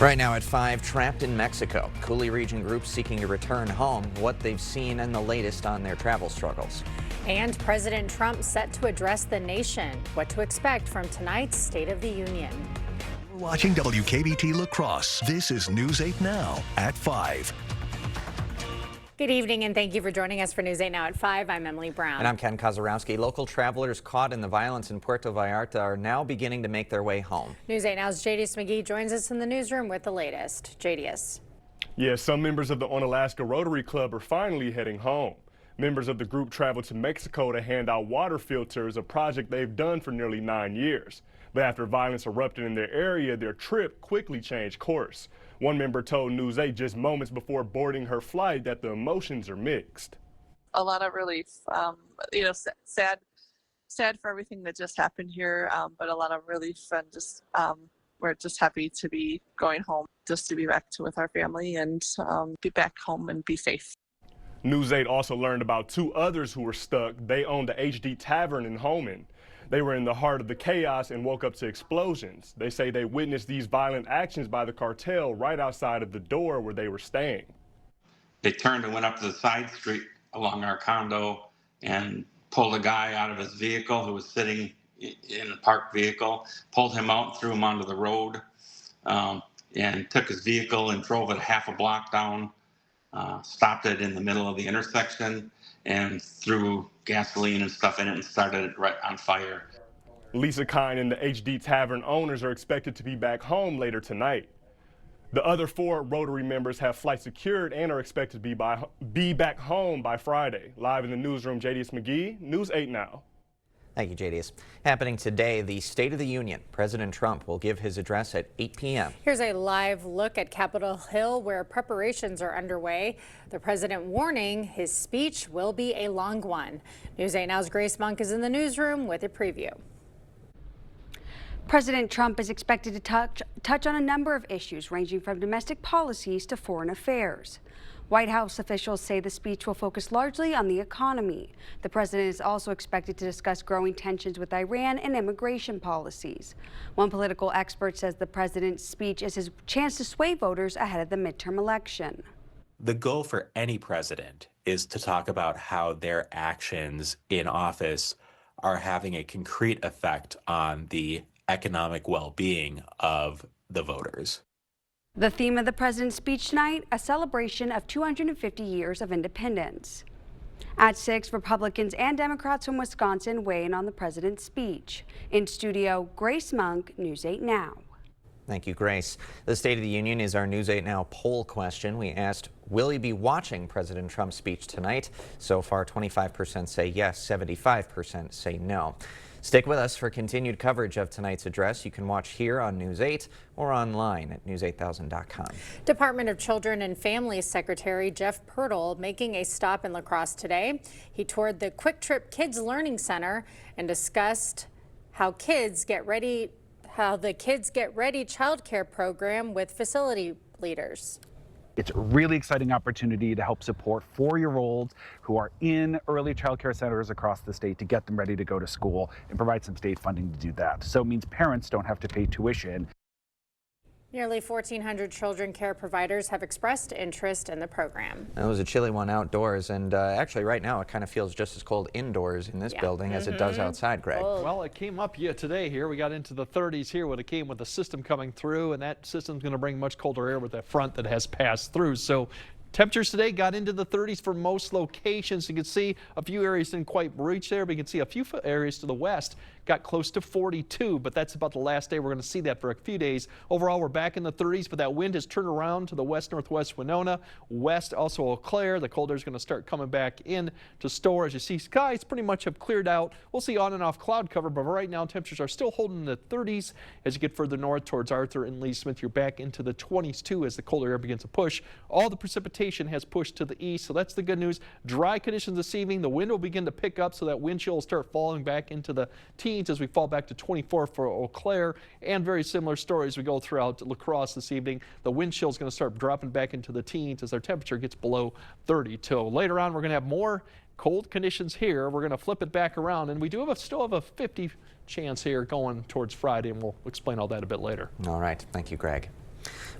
Right now at 5, trapped in Mexico. Coulee region groups seeking to return home, what they've seen and the latest on their travel struggles. And President Trump set to address the nation. What to expect from tonight's State of the Union. We're watching WKBT La Crosse. This is News 8 Now at 5. Good evening and thank you for joining us for News 8 Now at 5. I'm Emily Brown. And I'm Ken Kozarowski. Local travelers caught in the violence in Puerto Vallarta are now beginning to make their way home. News 8 Now's Jadius McGee joins us in the newsroom with the latest. Jadius. Yeah, some members of the Onalaska Rotary Club are finally heading home. Members of the group traveled to Mexico to hand out water filters, a project they've done for nearly 9 years. But after violence erupted in their area, their trip quickly changed course. One member told News 8 just moments before boarding her flight that the emotions are mixed. A lot of relief, sad for everything that just happened here, but a lot of relief and just we're just happy to be going home, just to be back with our family and be back home and be safe. News 8 also learned about 2 others who were stuck. They owned the HD Tavern in Homan. They were in the heart of the chaos and woke up to explosions. They say they witnessed these violent actions by the cartel right outside of the door where they were staying. They turned and went up to the side street along our condo and pulled a guy out of his vehicle who was sitting in a parked vehicle, pulled him out and threw him onto the road, and took his vehicle and drove it half a block down, stopped it in the middle of the intersection, and threw gasoline and stuff in it and started it right on fire. Lisa Kine and the HD Tavern owners are expected to be back home later tonight. The other 4 Rotary members have flights secured and are expected to be back home by Friday. Live in the newsroom, Jadius McGee, News 8 Now. Thank you, Jadius. Happening today, the State of the Union. President Trump will give his address at 8 p.m. Here's a live look at Capitol Hill where preparations are underway. The president warning his speech will be a long one. News 8 Now's Grace Monk is in the newsroom with a preview. President Trump is expected to touch on a number of issues ranging from domestic policies to foreign affairs. White House officials say the speech will focus largely on the economy. The president is also expected to discuss growing tensions with Iran and immigration policies. One political expert says the president's speech is his chance to sway voters ahead of the midterm election. The goal for any president is to talk about how their actions in office are having a concrete effect on the economic well-being of the voters. The theme of the president's speech tonight, a celebration of 250 years of independence. At 6, Republicans and Democrats from Wisconsin weigh in on the president's speech. In studio, Grace Monk, News 8 Now. Thank you, Grace. The State of the Union is our News 8 Now poll question. We asked, will you be watching President Trump's speech tonight? So far, 25% say yes, 75% say no. Stick with us for continued coverage of tonight's address. You can watch here on News 8 or online at news8000.com. Department of Children and Families Secretary Jeff Pirtle making a stop in La Crosse today. He toured the Quick Trip Kids Learning Center and discussed how the Kids Get Ready child care program with facility leaders. It's a really exciting opportunity to help support 4-year-olds who are in early child care centers across the state to get them ready to go to school and provide some state funding to do that. So it means parents don't have to pay tuition. Nearly 1,400 children care providers have expressed interest in the program. It was a chilly one outdoors, and actually right now it kind of feels just as cold indoors in this building as it does outside, Greg. Well, it came up today here. We got into the 30s here when it came with the system coming through, and that system's going to bring much colder air with that front that has passed through. So temperatures today got into the 30s for most locations. You can see a few areas didn't quite reach there, but you can see a few areas to the west got close to 42, but that's about the last day we're going to see that for a few days. Overall, we're back in the 30s, but that wind has turned around to the west-northwest Winona, west also Eau Claire. The cold air is going to start coming back in to store. As you see, skies pretty much have cleared out. We'll see on and off cloud cover, but right now temperatures are still holding in the 30s. As you get further north towards Arthur and Lee Smith, you're back into the 20s too as the colder air begins to push. All the precipitation has pushed to the east, so that's the good news. Dry conditions this evening. The wind will begin to pick up, so that wind chill will start falling back into the teens as we fall back to 24 for Eau Claire, and very similar story as we go throughout La Crosse this evening. The wind chill is going to start dropping back into the teens as our temperature gets below 32. Later on, we're going to have more cold conditions here. We're going to flip it back around, and we still have a 50 chance here going towards Friday, and we'll explain all that a bit later. All right. Thank you, Greg.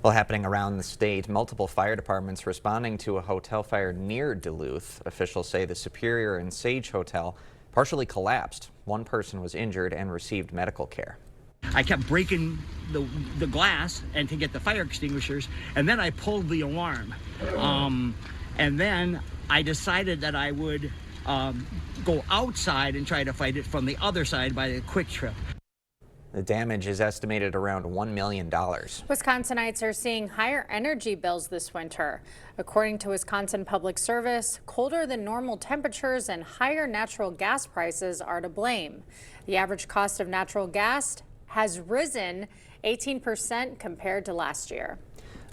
Well, happening around the state, multiple fire departments responding to a hotel fire near Duluth. Officials say the Superior and Sage Hotel partially collapsed. One person was injured and received medical care. I kept breaking the glass and to get the fire extinguishers, and then I pulled the alarm. And then I decided that I would go outside and try to fight it from the other side by the Quick Trip. The damage is estimated around $1 million. Wisconsinites are seeing higher energy bills this winter. According to Wisconsin Public Service, colder than normal temperatures and higher natural gas prices are to blame. The average cost of natural gas has risen 18% compared to last year.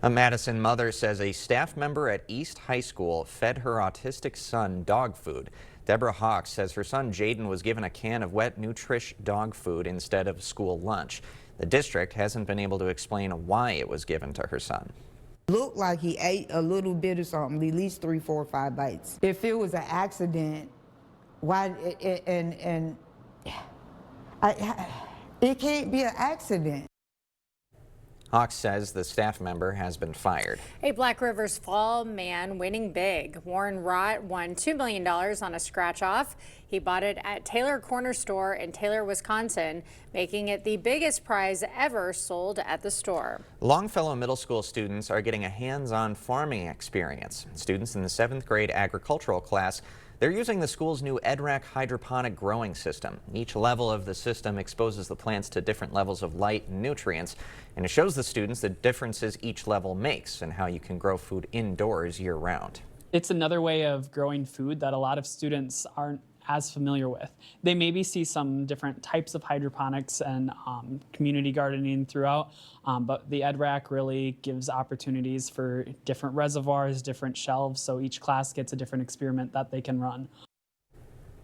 A Madison mother says a staff member at East High School fed her autistic son dog food. Deborah Hawks says her son Jaden was given a can of wet Nutrish dog food instead of school lunch. The district hasn't been able to explain why it was given to her son. Looked like he ate a little bit of something, at least 3, 4, 5 bites. If it was an accident, why? It can't be an accident. Hawks says the staff member has been fired. A Black Rivers Fall man winning big. Warren Rott won $2 million on a scratch-off. He bought it at Taylor Corner Store in Taylor, Wisconsin, making it the biggest prize ever sold at the store. Longfellow Middle School students are getting a hands-on farming experience. Students in the 7th grade agricultural class, they're using the school's new EDRAC hydroponic growing system. Each level of the system exposes the plants to different levels of light and nutrients, and it shows the students the differences each level makes and how you can grow food indoors year-round. It's another way of growing food that a lot of students aren't as familiar with. They maybe see some different types of hydroponics and community gardening throughout, but the EDRAC really gives opportunities for different reservoirs, different shelves, so each class gets a different experiment that they can run.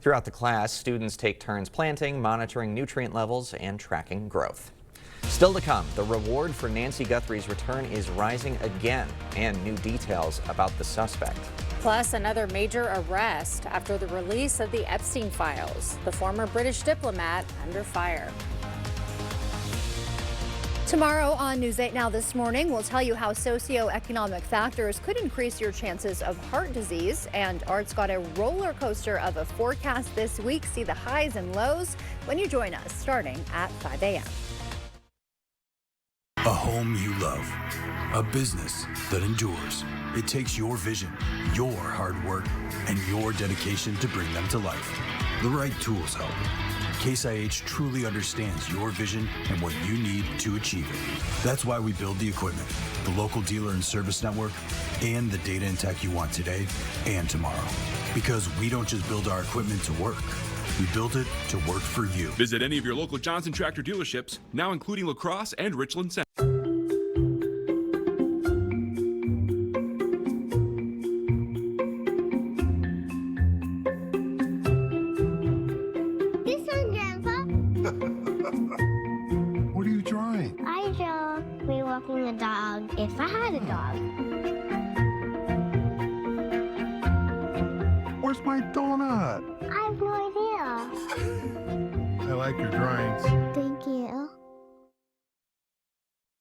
Throughout the class, students take turns planting, monitoring nutrient levels, and tracking growth. Still to come, the reward for Nancy Guthrie's return is rising again, and new details about the suspect. Plus, another major arrest after the release of the Epstein files. The former British diplomat under fire. Tomorrow on News 8 Now this morning, we'll tell you how socioeconomic factors could increase your chances of heart disease. And Art's got a roller coaster of a forecast this week. See the highs and lows when you join us starting at 5 a.m. A home you love, a business that endures. It takes your vision, your hard work, and your dedication to bring them to life. The right tools help. Case IH truly understands your vision and what you need to achieve it. That's why we build the equipment, the local dealer and service network, and the data and tech you want today and tomorrow. Because we don't just build our equipment to work. We built it to work for you. Visit any of your local Johnson Tractor dealerships, now including La Crosse and Richland Center. This one, Grandpa. What are you drawing? I draw me walking a dog if I had a dog. Where's my donut? I have no idea. I like your drawings. Thank you.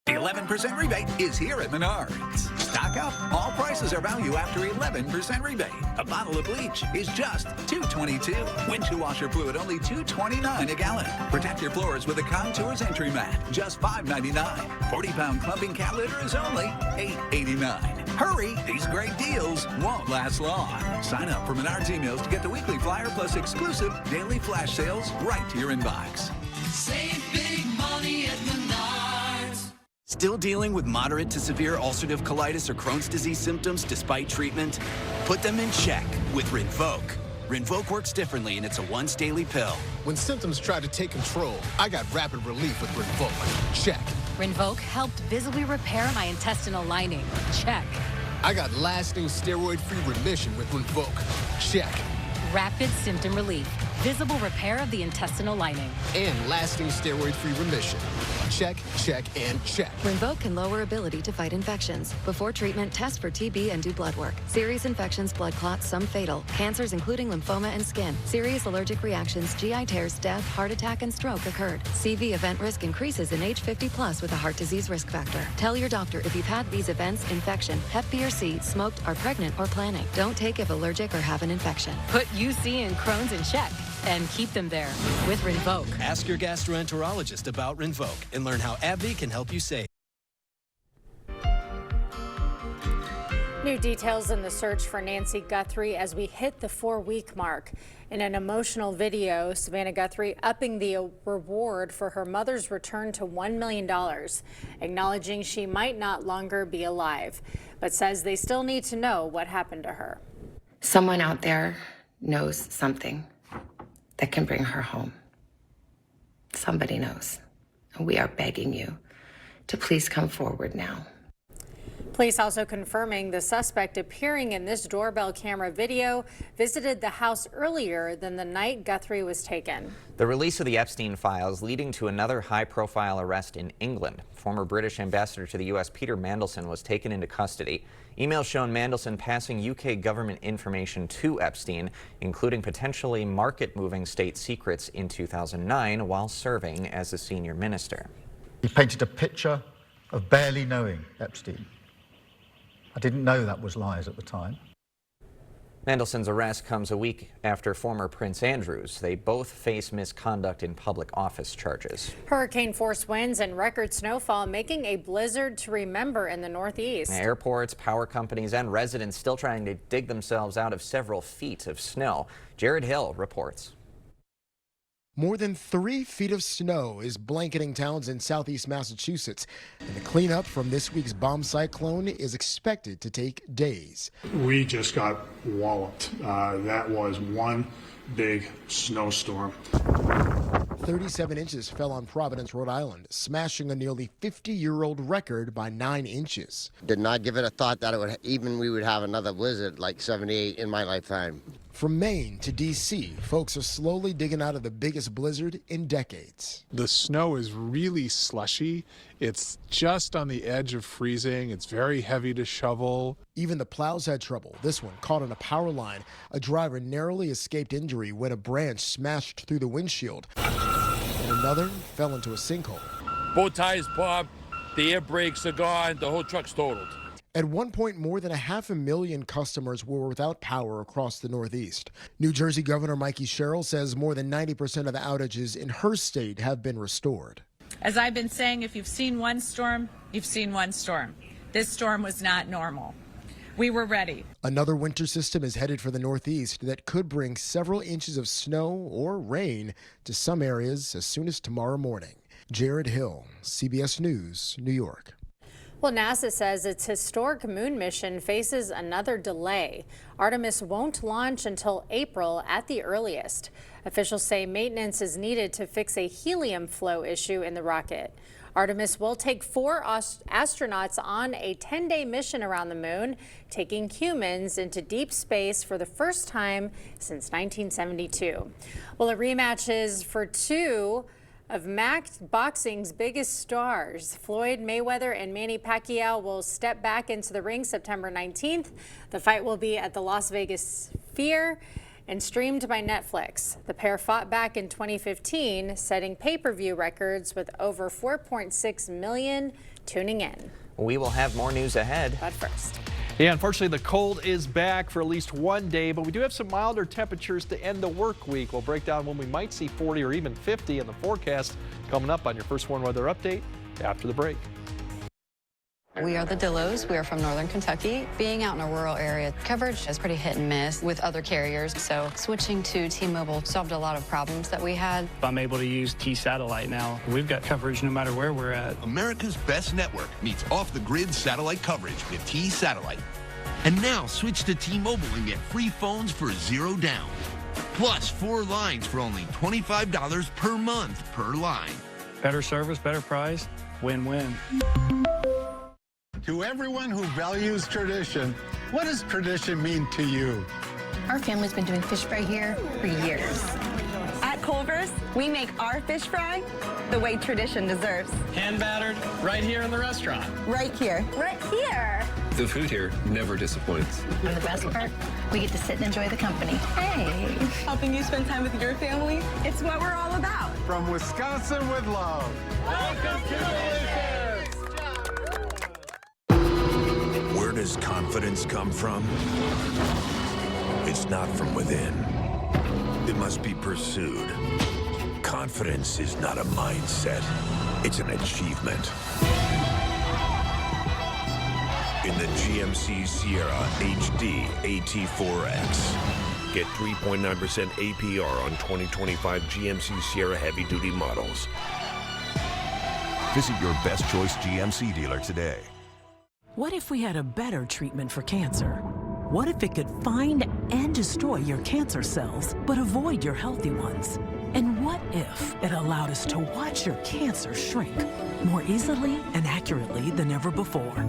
The 11% rebate is here at Menards. Stock up. All prices are value after 11% rebate. A bottle of bleach is just $2.22. Windshield washer fluid only $2.29 a gallon. Protect your floors with a Contours entry mat, just $5.99. 40-pound clumping cat litter is only $8.89. Hurry, these great deals won't last long. Sign up for Menards emails to get the weekly flyer plus exclusive daily flash sales right to your inbox. Save big money at Menards. Still dealing with moderate to severe ulcerative colitis or Crohn's disease symptoms despite treatment? Put them in check with Rinvoq. Rinvoq works differently, and it's a once daily pill. When symptoms try to take control, I got rapid relief with Rinvoq. Check. Rinvoq helped visibly repair my intestinal lining. Check. I got lasting steroid-free remission with Rinvoq. Check. Rapid symptom relief. visible repair of the intestinal lining. And lasting steroid-free remission. Check, check, and check. Rinvoq can lower ability to fight infections. Before treatment, test for TB and do blood work. Serious infections, blood clots, some fatal. Cancers including lymphoma and skin. Serious allergic reactions, GI tears, death, heart attack, and stroke occurred. CV event risk increases in age 50 plus with a heart disease risk factor. Tell your doctor if you've had these events, infection, Hep B or C, smoked, are pregnant, or planning. Don't take if allergic or have an infection. Put UC and Crohn's in check and keep them there with Rinvoq. Ask your gastroenterologist about Rinvoq and learn how AbbVie can help you save. New details in the search for Nancy Guthrie as we hit the 4-week mark. In an emotional video, Savannah Guthrie upping the reward for her mother's return to $1 million, acknowledging she might not longer be alive, but says they still need to know what happened to her. Someone out there knows something that can bring her home. Somebody knows. And we are begging you to please come forward now. Police also confirming the suspect appearing in this doorbell camera video visited the house earlier than the night Guthrie was taken. The release of the Epstein files leading to another high-profile arrest in England. Former British ambassador to the U.S. Peter Mandelson was taken into custody. Emails shown Mandelson passing UK government information to Epstein, including potentially market-moving state secrets in 2009 while serving as a senior minister. He painted a picture of barely knowing Epstein. I didn't know that was lies at the time. Mandelson's arrest comes a week after former Prince Andrews. They both face misconduct in public office charges. Hurricane-force winds and record snowfall making a blizzard to remember in the Northeast. Airports, power companies, and residents still trying to dig themselves out of several feet of snow. Jared Hill reports. More than 3 feet of snow is blanketing towns in southeast Massachusetts, and the cleanup from this week's bomb cyclone is expected to take days. We just got walloped. That was one big snowstorm. 37 inches fell on Providence, Rhode Island, smashing a nearly 50-year-old record by 9 inches. Did not give it a thought that we would have another blizzard like 78 in my lifetime. From Maine to D.C., folks are slowly digging out of the biggest blizzard in decades. The snow is really slushy. It's just on the edge of freezing. It's very heavy to shovel. Even the plows had trouble. This one caught on a power line. A driver narrowly escaped injury when a branch smashed through the windshield. And another fell into a sinkhole. Both tires popped, the air brakes are gone, the whole truck's totaled. At one point, more than 500,000 customers were without power across the Northeast. New Jersey Governor Mikey Sherrill says more than 90% of the outages in her state have been restored. As I've been saying, if you've seen one storm, you've seen one storm. This storm was not normal. We were ready. Another winter system is headed for the Northeast that could bring several inches of snow or rain to some areas as soon as tomorrow morning. Jared Hill, CBS News, New York. Well, NASA says its historic moon mission faces another delay. Artemis won't launch until April at the earliest. Officials say maintenance is needed to fix a helium flow issue in the rocket. Artemis will take 4 astronauts on a 10-day mission around the moon, taking humans into deep space for the first time since 1972. Well, a rematch is for 2 of Max Boxing's biggest stars. Floyd Mayweather and Manny Pacquiao will step back into the ring September 19th. The fight will be at the Las Vegas Sphere and streamed by Netflix. The pair fought back in 2015, setting pay-per-view records with over 4.6 million tuning in. We will have more news ahead. But first. Yeah, unfortunately, the cold is back for at least one day, but we do have some milder temperatures to end the work week. We'll break down when we might see 40 or even 50 in the forecast coming up on your First Warn Weather Update after the break. We are the Dillos. We are from Northern Kentucky. Being out in a rural area, coverage is pretty hit and miss with other carriers, so switching to T-Mobile solved a lot of problems that we had. I'm able to use T-Satellite now. We've got coverage no matter where we're at. America's best network meets off-the-grid satellite coverage with T-Satellite. And now switch to T-Mobile and get free phones for $0 down. Plus 4 lines for only $25 per month per line. Better service, better price, win-win. To everyone who values tradition, what does tradition mean to you? Our family's been doing fish fry here for years. Culver's, we make our fish fry the way tradition deserves. Hand battered right here in the restaurant. Right here. Right here. The food here never disappoints. And the best part, we get to sit and enjoy the company. Hey, helping you spend time with your family, it's what we're all about. From Wisconsin with love. Welcome to the Where does confidence come from? It's not from within. It must be pursued. Confidence is not a mindset. It's an achievement. In the GMC Sierra HD AT4X. Get 3.9% APR on 2025 GMC Sierra heavy-duty models. Visit your best choice GMC dealer today. What if we had a better treatment for cancer? What if it could find and destroy your cancer cells, but avoid your healthy ones? And what if it allowed us to watch your cancer shrink more easily and accurately than ever before?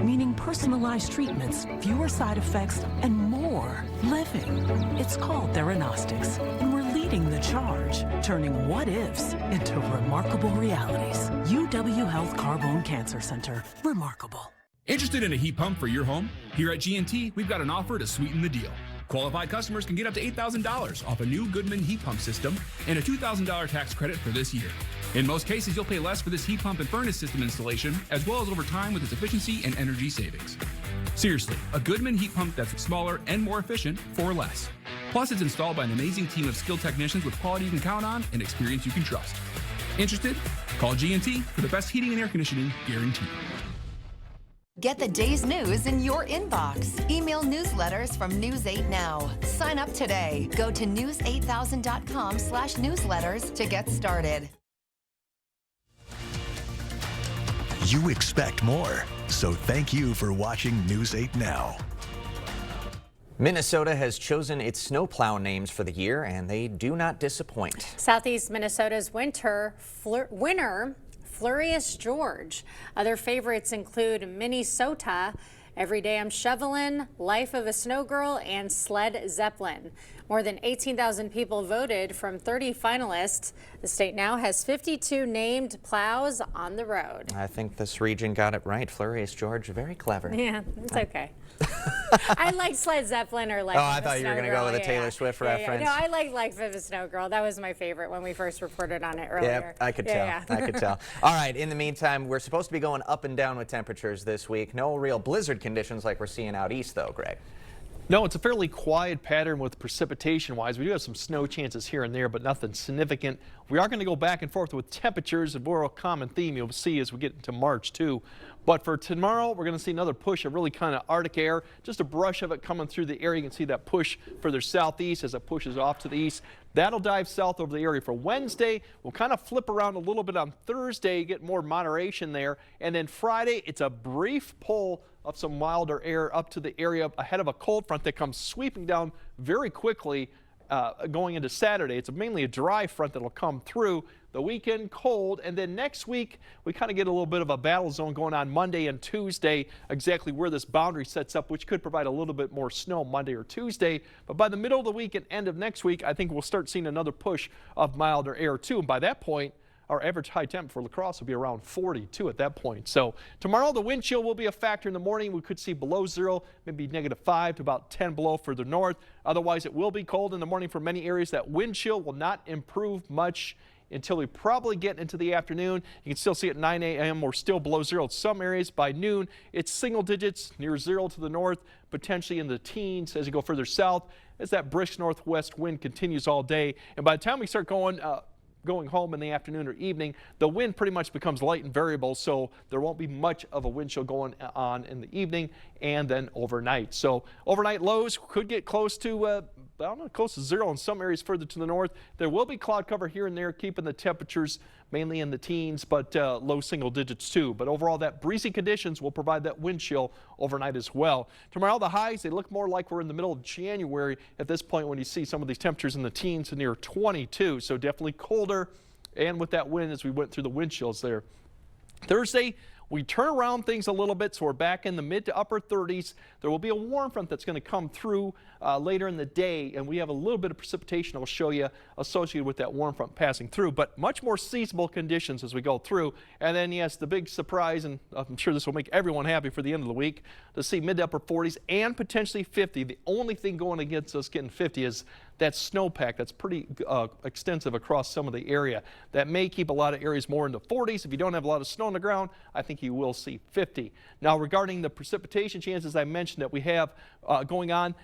Meaning personalized treatments, fewer side effects, and more living. It's called Theranostics, and we're leading the charge, turning what-ifs into remarkable realities. UW Health Carbone Cancer Center. Remarkable. Interested in a heat pump for your home? Here at G&T, we've got an offer to sweeten the deal. Qualified customers can get up to $8,000 off a new Goodman heat pump system and a $2,000 tax credit for this year. In most cases, you'll pay less for this heat pump and furnace system installation, as well as over time with its efficiency and energy savings. Seriously, a Goodman heat pump that's smaller and more efficient for less. Plus, it's installed by an amazing team of skilled technicians with quality you can count on and experience you can trust. Interested? Call G&T for the best heating and air conditioning guaranteed. Get the day's news in your inbox. Email newsletters from News 8 Now. Sign up today. Go to news8000.com/newsletters to get started. You expect more, so thank you for watching News 8 Now. Minnesota has chosen its snowplow names for the year, and they do not disappoint. Southeast Minnesota's winner, Flurious George. Other favorites include Minnesota, Every Day I'm Shoveling, Life of a Snow Girl, and Sled Zeppelin. More than 18,000 people voted from 30 finalists. The state now has 52 named plows on the road. I think this region got it right. Flurious George, very clever. Yeah, it's okay. I like Sled Zeppelin or Life Oh, of I a thought you were Snow going to go Girl. with a Taylor Swift reference. No, I like Life of a Snow Girl. That was my favorite when we first reported on it earlier. Yep, I could tell. I could tell. All right, in the meantime, we're supposed to be going up and down with temperatures this week. No real blizzard conditions like we're seeing out east, though, Greg. No, it's a fairly quiet pattern with precipitation-wise. We do have some snow chances here and there, but nothing significant. We are going to go back and forth with temperatures, a more common theme you'll see as we get into March, too. But for tomorrow, we're going to see another push of really kind of Arctic air, just a brush of it coming through the area. You can see that push further southeast as it pushes off to the east. That'll dive south over the area for Wednesday. We'll kind of flip around a little bit on Thursday, get more moderation there. And then Friday, it's a brief pull of some milder air up to the area ahead of a cold front that comes sweeping down very quickly going into Saturday. It's mainly a dry front that'll come through. The weekend cold, and then next week we kind of get a little bit of a battle zone going on Monday and Tuesday, exactly where this boundary sets up, which could provide a little bit more snow Monday or Tuesday. But by the middle of the week and end of next week, I think we'll start seeing another push of milder air too. And by that point, our average high temp for La Crosse will be around 42 at that point. So tomorrow the wind chill will be a factor in the morning. We could see below 0, maybe -5 to about 10 below further north. Otherwise, it will be cold in the morning for many areas. That wind chill will not improve much until we probably get into the afternoon. You can still see at 9 a.m. we're still below 0 in some areas. By noon, it's single digits, near 0 to the north, potentially in the teens as you go further south, as that brisk northwest wind continues all day. And by the time we start going home in the afternoon or evening, the wind pretty much becomes light and variable, so there won't be much of a wind chill going on in the evening and then overnight. So overnight lows could get close to close to 0 in some areas further to the north. There will be cloud cover here and there, keeping the temperatures mainly in the teens, but low single digits too. But overall, that breezy conditions will provide that wind chill overnight as well. Tomorrow, the highs, they look more like we're in the middle of January at this point when you see some of these temperatures in the teens to near 22. So definitely colder, and with that wind as we went through the wind chills there. Thursday, We turn around things a little bit, so we're back in the mid to upper 30s. There will be a warm front that's going to come through later in the day, and we have a little bit of precipitation I'll show you associated with that warm front passing through, but much more seasonable conditions as we go through. And then, yes, the big surprise, and I'm sure this will make everyone happy for the end of the week, to see mid to upper 40s and potentially 50. The only thing going against us getting 50 is that snowpack that's pretty extensive across some of the area. That may keep a lot of areas more into 40s. If you don't have a lot of snow on the ground, I think you will see 50. Now, regarding the precipitation chances I mentioned that we have going on,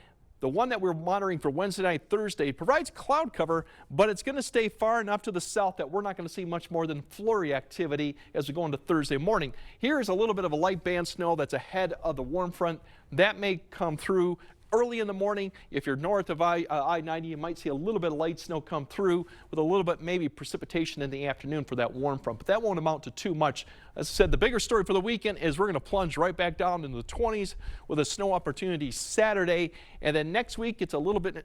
the one that we're monitoring for Wednesday night, Thursday, provides cloud cover, but it's going to stay far enough to the south that we're not going to see much more than flurry activity as we go into Thursday morning. Here is a little bit of a light band snow that's ahead of the warm front. That may come through early in the morning. If you're north of I-90, you might see a little bit of light snow come through with a little bit maybe precipitation in the afternoon for that warm front, but that won't amount to too much. As I said, the bigger story for the weekend is we're going to plunge right back down into the 20s with a snow opportunity Saturday, and then next week it's a little bit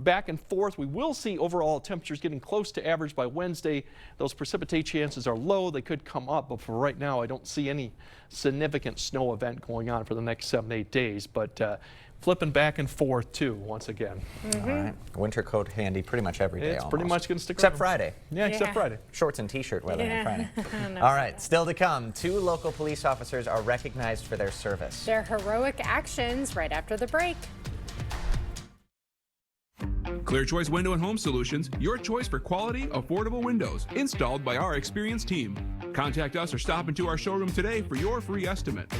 back and forth. We will see overall temperatures getting close to average by Wednesday. Those precipitate chances are low. They could come up, but for right now, I don't see any significant snow event going on for the next 7 to 8 days. But flipping back and forth too, once again. All right. Winter coat handy pretty much every day. It's pretty much going to stick except around. Friday. Yeah, except Friday. Shorts and t-shirt weather on Friday. No. All right, still to come. 2 local police officers are recognized for their service. Their heroic actions right after the break. Clear Choice Window and Home Solutions, your choice for quality, affordable windows, installed by our experienced team. Contact us or stop into our showroom today for your free estimate.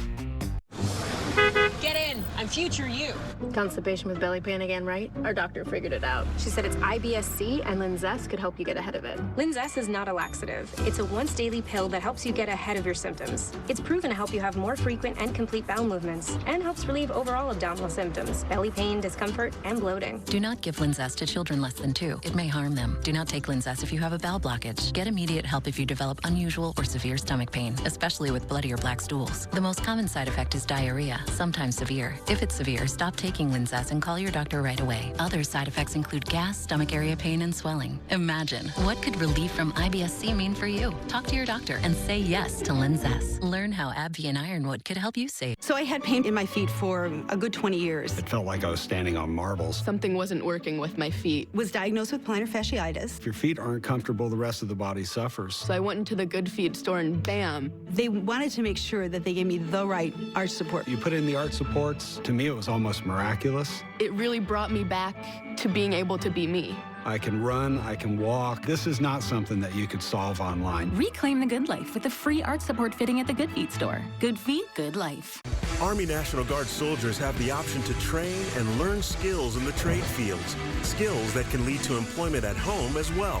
Get in. I'm future you. Constipation with belly pain again, right? Our doctor figured it out. She said it's IBS-C and Linzess could help you get ahead of it. Linzess is not a laxative. It's a once daily pill that helps you get ahead of your symptoms. It's proven to help you have more frequent and complete bowel movements and helps relieve overall abdominal symptoms, belly pain, discomfort, and bloating. Do not give Linzess to children less than 2. It may harm them. Do not take Linzess if you have a bowel blockage. Get immediate help if you develop unusual or severe stomach pain, especially with bloody or black stools. The most common side effect is diarrhea, sometimes severe. If it's severe, stop taking Linzess and call your doctor right away. Other side effects include gas, stomach area pain, and swelling. Imagine, what could relief from IBS-C mean for you? Talk to your doctor and say yes to Linzess. Learn how AbbVie and Ironwood could help you save. So I had pain in my feet for a good 20 years. It felt like I was standing on marbles. Something wasn't working with my feet. Was diagnosed with plantar fasciitis. If your feet aren't comfortable, the rest of the body suffers. So I went into the Good Feet store and bam. They wanted to make sure that they gave me the right arch support. You put in the arch supports. To me, it was almost miraculous. It really brought me back to being able to be me. I can run, I can walk. This is not something that you could solve online. Reclaim the good life with a free arch support fitting at the Good Feet store. Good feet, good life. Army National Guard soldiers have the option to train and learn skills in the trade fields. Skills that can lead to employment at home as well.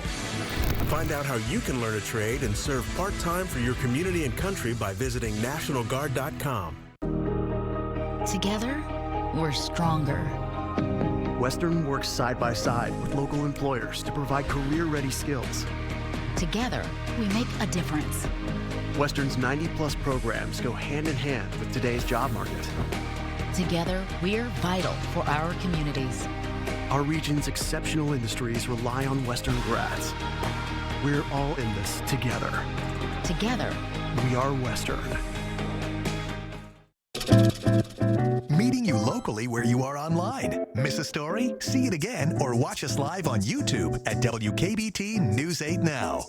Find out how you can learn a trade and serve part-time for your community and country by visiting NationalGuard.com. Together, we're stronger. Western works side by side with local employers to provide career-ready skills. Together, we make a difference. Western's 90-plus programs go hand in hand with today's job market. Together, we're vital for our communities. Our region's exceptional industries rely on Western grads. We're all in this together. Together, we are Western. Meeting you locally where you are online. Miss a story? See it again or watch us live on YouTube at WKBT News 8 Now.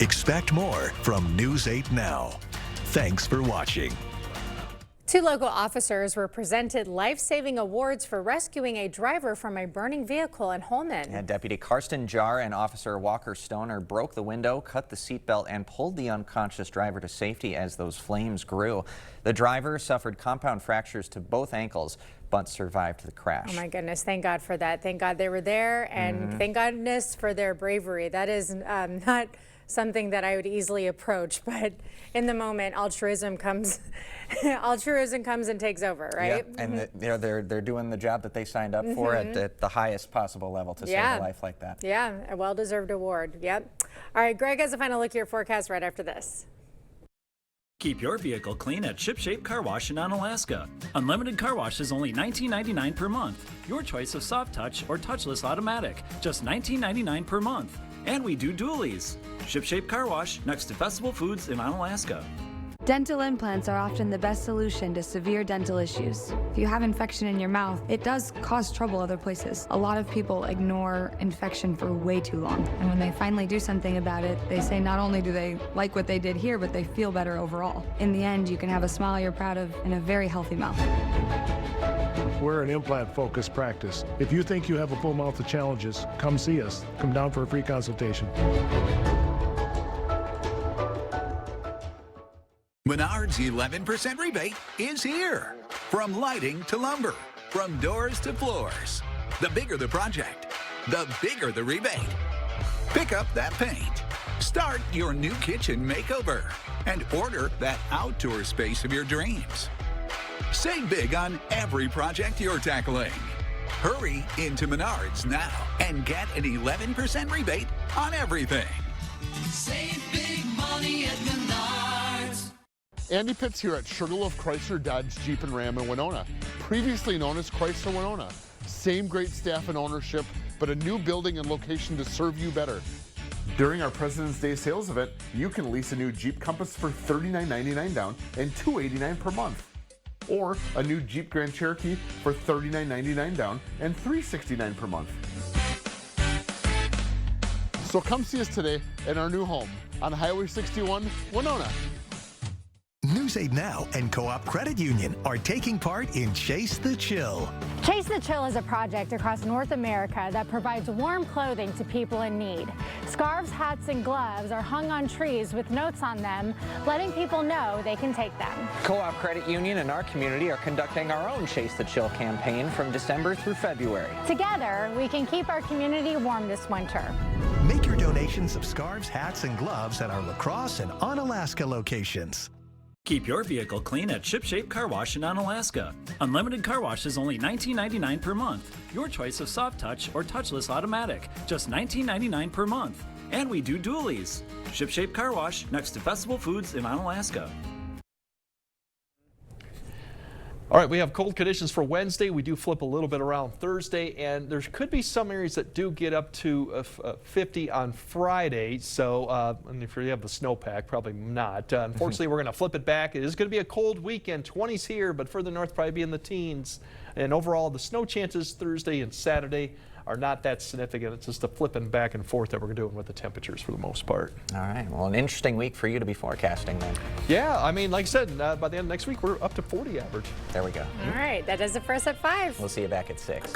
Expect more from News 8 Now. Thanks for watching. 2 local officers were presented life-saving awards for rescuing a driver from a burning vehicle in Holmen. And Deputy Karsten Jar and Officer Walker Stoner broke the window, cut the seatbelt, and pulled the unconscious driver to safety as those flames grew. The driver suffered compound fractures to both ankles, but survived the crash. Oh my goodness, thank God for that. Thank God they were there, and thank goodness for their bravery. That is not something that I would easily approach, but in the moment, altruism comes and takes over, right? Yeah, and they're doing the job that they signed up for at the highest possible level to save a life like that. Yeah, a well-deserved award. Yep. All right, Greg has a final look at your forecast right after this. Keep your vehicle clean at ShipShape Car Wash in Onalaska. Unlimited car wash is only $19.99 per month. Your choice of soft touch or touchless automatic, just $19.99 per month. And we do dualies. ShipShape Car Wash next to Festival Foods in Onalaska. Dental implants are often the best solution to severe dental issues. If you have infection in your mouth, it does cause trouble other places. A lot of people ignore infection for way too long. And when they finally do something about it, they say not only do they like what they did here, but they feel better overall. In the end, you can have a smile you're proud of and a very healthy mouth. We're an implant-focused practice. If you think you have a full mouth of challenges, come see us. Come down for a free consultation. Menards 11% rebate is here. From lighting to lumber, from doors to floors. The bigger the project, the bigger the rebate. Pick up that paint. Start your new kitchen makeover and order that outdoor space of your dreams. Save big on every project you're tackling. Hurry into Menards now and get an 11% rebate on everything. Save big money at Menards. Andy Pitts here at Sugarloaf Chrysler Dodge Jeep and Ram in Winona, previously known as Chrysler Winona. Same great staff and ownership, but a new building and location to serve you better. During our President's Day sales event, you can lease a new Jeep Compass for $39.99 down and $289 per month. Or a new Jeep Grand Cherokee for $39.99 down and $369 per month. So come see us today in our new home on Highway 61, Winona. News 8 Now and Co-op Credit Union are taking part in Chase the Chill. Chase the Chill is a project across North America that provides warm clothing to people in need. Scarves, hats, and gloves are hung on trees with notes on them, letting people know they can take them. Co-op Credit Union and our community are conducting our own Chase the Chill campaign from December through February. Together, we can keep our community warm this winter. Make your donations of scarves, hats, and gloves at our La Crosse and Onalaska locations. Keep your vehicle clean at ShipShape Car Wash in Onalaska. Unlimited car wash is only $19.99 per month. Your choice of soft touch or touchless automatic, just $19.99 per month. And we do dualies. ShipShape Car Wash next to Festival Foods in Onalaska. All right, we have cold conditions for Wednesday. We do flip a little bit around Thursday, and there could be some areas that do get up to 50 on Friday. So, and if you have the snowpack, probably not. Unfortunately, we're going to flip it back. It is going to be a cold weekend. 20s here, but further north, probably be in the teens. And overall, the snow chances Thursday and Saturday are not that significant. It's just a flipping back and forth that we're doing with the temperatures for the most part. All right, well, an interesting week for you to be forecasting then. Yeah, I mean, like I said, by the end of next week, we're up to 40 average. There we go. All right, that does it for us at 5. We'll see you back at 6.